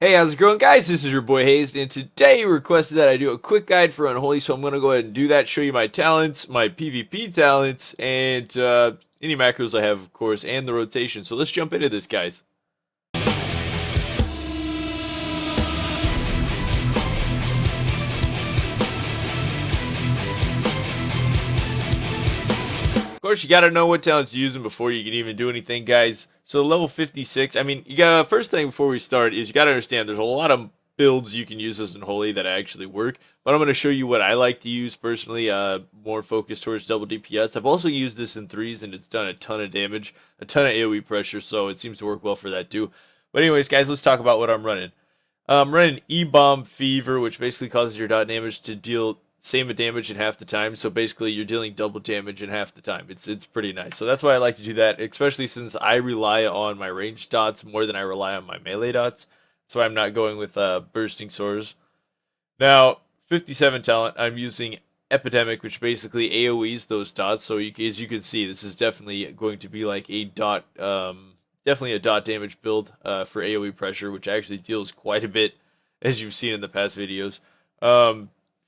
Hey, how's it going, guys? This is your boy Hazzed, and today you requested that I do a quick guide for Unholy, so I'm going to go ahead and do that, show you my talents, my PvP talents, and any macros I have, of course, and the rotation. So let's jump into this, guys. Of course, you got to know what talents you're using before you can even do anything, guys. So level 56, I mean, first thing before we start is you got to understand there's a lot of builds you can use as Unholy that actually work, but I'm going to show you what I like to use personally, more focused towards double DPS. I've also used this in 3s, and it's done a ton of damage, a ton of AoE pressure, so it seems to work well for that too. But anyways, guys, let's talk about what I'm running. I'm running E-Bomb Fever, which basically causes your dot damage to deal same damage in half the time. So basically, you're dealing double damage in half the time. It's pretty nice. So that's why I like to do that, especially since I rely on my ranged dots more than I rely on my melee dots. So I'm not going with bursting swords. Now, 57 talent, I'm using Epidemic, which basically AoEs those dots. So as you can see, this is definitely going to be like a dot, definitely a dot damage build for AoE pressure, which actually deals quite a bit, as you've seen in the past videos.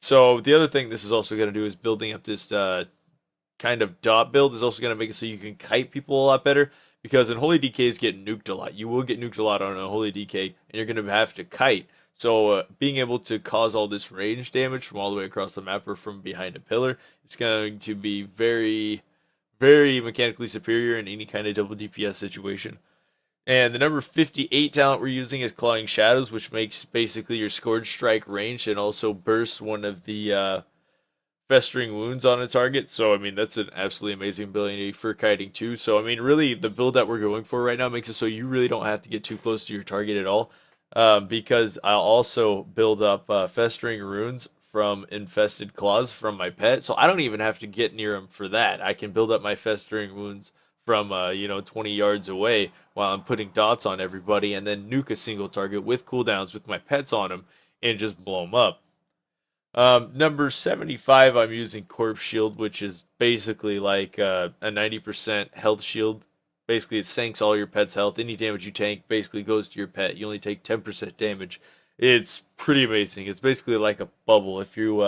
So the other thing this is also going to do is building up this kind of dot build is also going to make it so you can kite people a lot better, because Unholy DKs get nuked a lot. You will get nuked a lot on Unholy DK, and you're going to have to kite. So being able to cause all this range damage from all the way across the map or from behind a pillar, it's going to be very, very mechanically superior in any kind of double DPS situation. And the number 58 talent we're using is Clawing Shadows, which makes basically your Scourge Strike ranged and also bursts one of the Festering Wounds on a target. So, I mean, that's an absolutely amazing ability for kiting too. So, I mean, really, the build that we're going for right now makes it so you really don't have to get too close to your target at all. Because I'll also build up Festering Runes from Infested Claws from my pet. So, I don't even have to get near him for that. I can build up my Festering Wounds from 20 yards away while I'm putting dots on everybody, and then nuke a single target with cooldowns with my pets on them and just blow them up. Number 75, I'm using Corpse Shield, which is basically like a 90% health shield. Basically, it sinks all your pet's health. Any damage you tank basically goes to your pet. You only take 10% damage. It's pretty amazing. It's basically like a bubble if you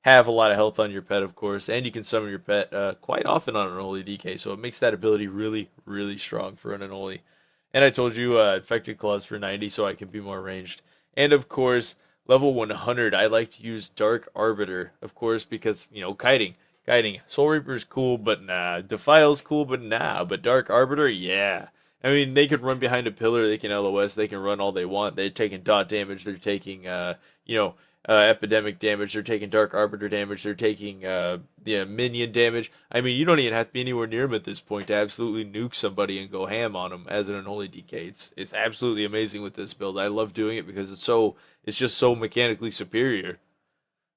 have a lot of health on your pet, of course, and you can summon your pet quite often on an Unholy DK, so it makes that ability really, really strong for an Unholy. And I told you Infected Claws for 90, so I can be more ranged. And of course, level 100, I like to use Dark Arbiter, of course, because, kiting. Soul Reaper's cool, but nah. Defile's cool, but nah. But Dark Arbiter, yeah. I mean, they could run behind a pillar, they can LOS, they can run all they want. They're taking dot damage, they're taking, epidemic damage, they're taking Dark Arbiter damage, they're taking minion damage. I mean, you don't even have to be anywhere near them at this point to absolutely nuke somebody and go ham on them as an Unholy DK. It's absolutely amazing with this build. I love doing it because it's just so mechanically superior.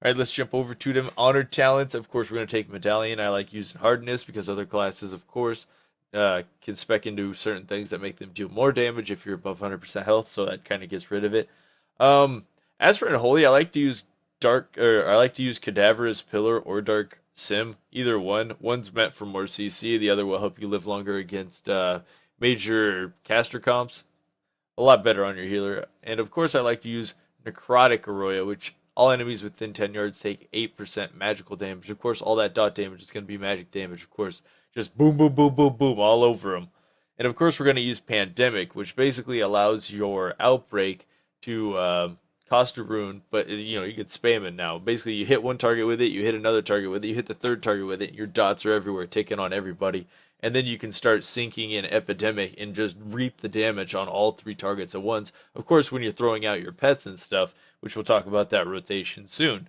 Alright, let's jump over to them. Honored talents, of course, we're going to take Medallion. I like using Hardness because other classes, of course, can spec into certain things that make them do more damage if you're above 100% health, so that kind of gets rid of it. As for Unholy, I like to use Cadaverous Pillar or Dark Sim. Either one. One's meant for more CC, the other will help you live longer against major caster comps. A lot better on your healer. And of course, I like to use Necrotic Arroyo, which all enemies within 10 yards take 8% magical damage. Of course, all that dot damage is going to be magic damage, of course. Just boom, boom, boom, boom, boom, all over them. And of course, we're going to use Pandemic, which basically allows your Outbreak to cost a rune, but you can spam it now. Basically, you hit one target with it, you hit another target with it, you hit the third target with it, your dots are everywhere, taking on everybody. And then you can start sinking in Epidemic and just reap the damage on all 3 targets at once. Of course, when you're throwing out your pets and stuff, which we'll talk about that rotation soon.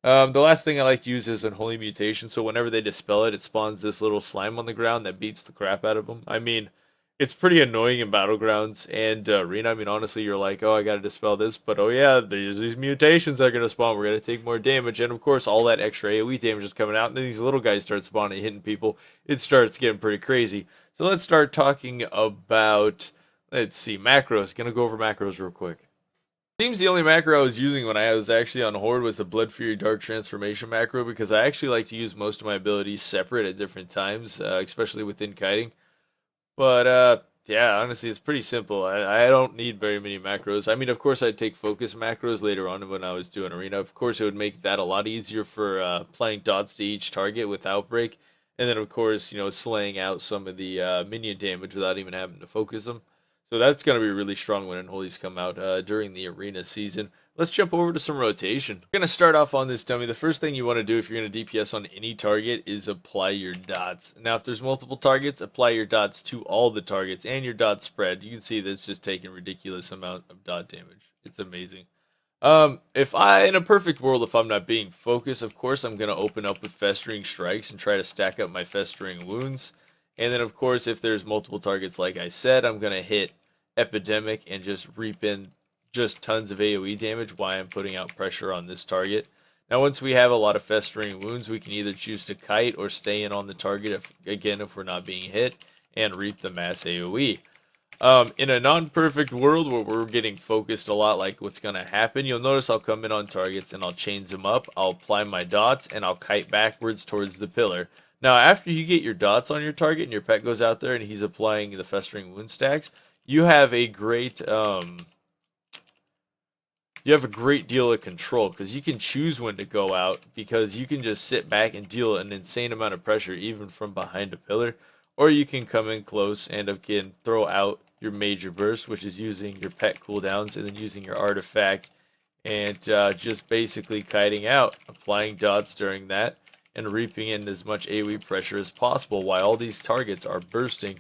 The last thing I like to use is Unholy Mutation, so whenever they dispel it, it spawns this little slime on the ground that beats the crap out of them. I mean, it's pretty annoying in Battlegrounds and Arena. I mean, honestly, you're like, oh, I gotta dispel this, but oh yeah, there's these mutations that are gonna spawn, we're gonna take more damage, and of course, all that extra AoE damage is coming out, and then these little guys start spawning, hitting people. It starts getting pretty crazy. So let's start talking about, let's see, macros. Gonna go over macros real quick. Seems the only macro I was using when I was actually on Horde was the Blood Fury Dark Transformation macro, because I actually like to use most of my abilities separate at different times, especially within kiting. But Yeah, honestly, it's pretty simple. I don't need very many macros. I mean, of course, I'd take focus macros later on when I was doing arena. Of course, it would make that a lot easier for applying dots to each target with outbreak, and then of course, slaying out some of the minion damage without even having to focus them. So that's going to be really strong when Unholies come out during the arena season. Let's jump over to some rotation. We're going to start off on this dummy. The first thing you want to do if you're going to DPS on any target is apply your dots. Now, if there's multiple targets, apply your dots to all the targets and your dots spread. You can see that's just taking ridiculous amount of dot damage. It's amazing. In a perfect world, if I'm not being focused, of course, I'm going to open up with Festering Strikes and try to stack up my Festering Wounds. And then, of course, if there's multiple targets, like I said, I'm going to hit Epidemic and just reap in just tons of AoE damage while I'm putting out pressure on this target. Now, once we have a lot of Festering Wounds, we can either choose to kite or stay in on the target, if we're not being hit, and reap the mass AoE. In a non-perfect world where we're getting focused a lot, like what's going to happen, you'll notice I'll come in on targets and I'll chain them up, I'll apply my dots, and I'll kite backwards towards the pillar. Now, after you get your dots on your target and your pet goes out there and he's applying the Festering Wound stacks, you have a great deal of control because you can choose when to go out because you can just sit back and deal an insane amount of pressure even from behind a pillar, or you can come in close and again throw out your major burst, which is using your pet cooldowns and then using your artifact and just basically kiting out, applying dots during that and reaping in as much AoE pressure as possible while all these targets are bursting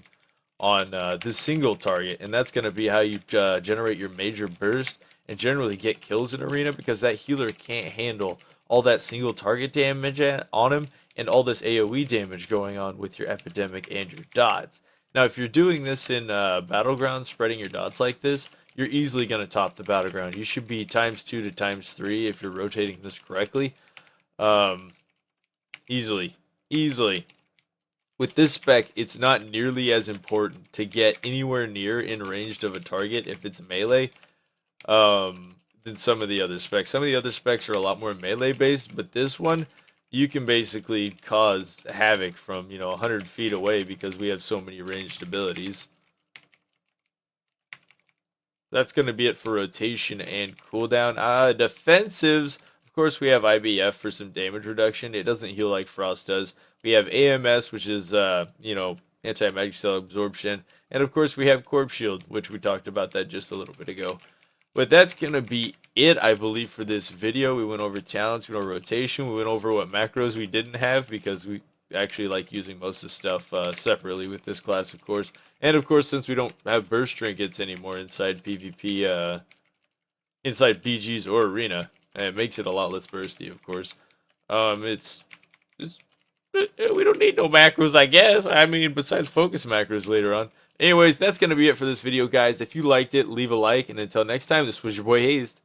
on this single target. And that's going to be how you generate your major burst and generally get kills in arena because that healer can't handle all that single target damage on him and all this AoE damage going on with your Epidemic and your dots. Now, if you're doing this in Battleground, spreading your dots like this, you're easily going to top the Battleground. You should be ×2 to ×3 if you're rotating this correctly. Easily. With this spec, it's not nearly as important to get anywhere near in range of a target if it's melee than some of the other specs. Some of the other specs are a lot more melee based, but this one, you can basically cause havoc from 100 feet away because we have so many ranged abilities. That's going to be it for rotation and cooldown. Defensives, of course, we have IBF for some damage reduction. It doesn't heal like Frost does. We have AMS, which is anti-magic cell absorption, and of course we have Corpse Shield, which we talked about that just a little bit ago. But that's going to be it, I believe, for this video. We went over talents, we went over rotation, we went over what macros we didn't have because we actually like using most of the stuff separately with this class, of course. And, of course, since we don't have burst trinkets anymore inside PvP, inside BGs or Arena, it makes it a lot less bursty, of course. We don't need no macros, I guess. I mean, besides focus macros later on. Anyways, that's going to be it for this video, guys. If you liked it, leave a like. And until next time, this was your boy Hazzed.